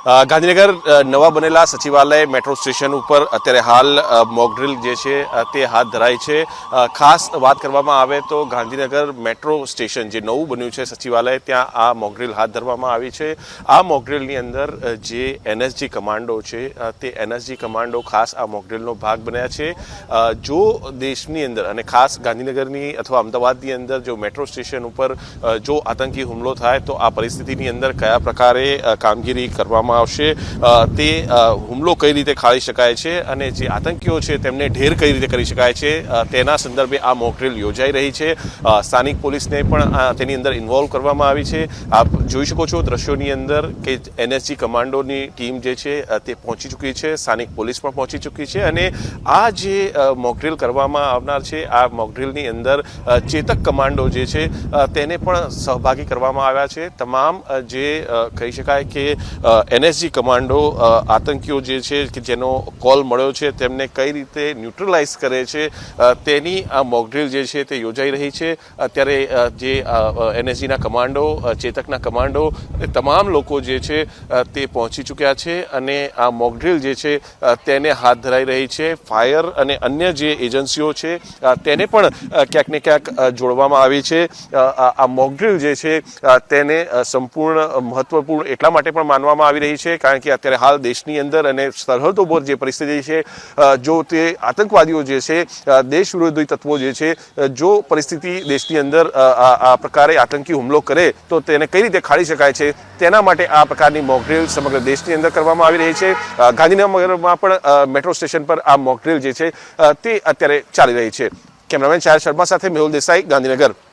ગાંધીનગર નવા બનેલા સચિવાલય મેટ્રો સ્ટેશન ઉપર અત્યારે હાલ મોકડ્રીલ જે છે તે હાથ ધરાઈ છે। ખાસ વાત કરવામાં આવે તો ગાંધીનગર મેટ્રો સ્ટેશન જે નવું બન્યું છે સચિવાલય, ત્યાં આ મોકડ્રીલ હાથ ધરવામાં આવી છે। આ મોકડ્રીલની અંદર જે એનએસજી કમાન્ડો છે તે એનએસજી કમાન્ડો ખાસ આ મોકડ્રીલનો ભાગ બન્યા છે। જો દેશની અંદર અને ખાસ ગાંધીનગરની અથવા અમદાવાદની અંદર જો મેટ્રો સ્ટેશન ઉપર જો આતંકી હુમલો થાય તો આ પરિસ્થિતિની અંદર કયા પ્રકારે કામગીરી કરવામાં આવશે, તે હુમલો કઈ રીતે ખાળી શકાય છે અને જે આતંકીઓ છે તેમને ઢેર કઈ રીતે કરી શકાય છે, તેના સંદર્ભે આ મોકડ્રીલ યોજાઈ રહી છે। સ્થાનિક પોલીસને પણ તેની અંદર ઇન્વોલ્વ કરવામાં આવી છે। આપ જોઈ શકો છો દ્રશ્યોની અંદર કે એનએસજી કમાન્ડોની ટીમ જે છે તે પહોંચી ચૂકી છે, સ્થાનિક પોલીસ પણ પહોંચી ચૂકી છે અને આ જે મોકડ્રીલ કરવામાં આવનાર છે આ મોકડ્રીલની અંદર ચેતક કમાન્ડો જે છે તેને પણ સહભાગી કરવામાં આવ્યા છે। તમામ જે કહી શકાય કે એનએસજી કમાન્ડો આતંકીઓ જે છે કે જેનો કોલ મળ્યો છે તેમને કઈ રીતે ન્યુટ્રલાઇઝ કરે છે તેની આ મોકડ્રીલ જે છે તે યોજાઈ રહી છે। અત્યારે જે એનએસજીના કમાન્ડો, ચેતકના કમાન્ડો, તમામ લોકો જે છે તે પહોંચી ચૂક્યા છે અને આ મોકડ્રીલ જે છે તેને હાથ ધરાઈ રહી છે। ફાયર અને અન્ય જે એજન્સીઓ છે તેને પણ ક્યાંક ને ક્યાંક જોડવામાં આવી છે। આ મોકડ્રીલ જે છે તેને સંપૂર્ણ મહત્વપૂર્ણ એટલા માટે પણ માનવામાં આવી રહી છે કારણ કે અત્યારે હાલ દેશની અંદર અને સરહદો પર જે પરિસ્થિતિ છે, જો તે આતંકવાદીઓ જે છે, દેશ વિરોધી તત્વો જે છે, જો પરિસ્થિતિ દેશની અંદર આ પ્રકારે આતંકી હુમલો કરે તો તેને કઈ રીતે ખાળી શકાય છે, તેના માટે આ પ્રકારની મોકડ્રીલ સમગ્ર દેશની અંદર કરવામાં આવી રહી છે। ગાંધીનગરમાં પણ મેટ્રો સ્ટેશન પર આ મોકડ્રીલ જે છે તે અત્યારે ચાલી રહી છે। કેમેરામેન ચાર શર્મા સાથે મેહુલ દેસાઈ, ગાંધીનગર।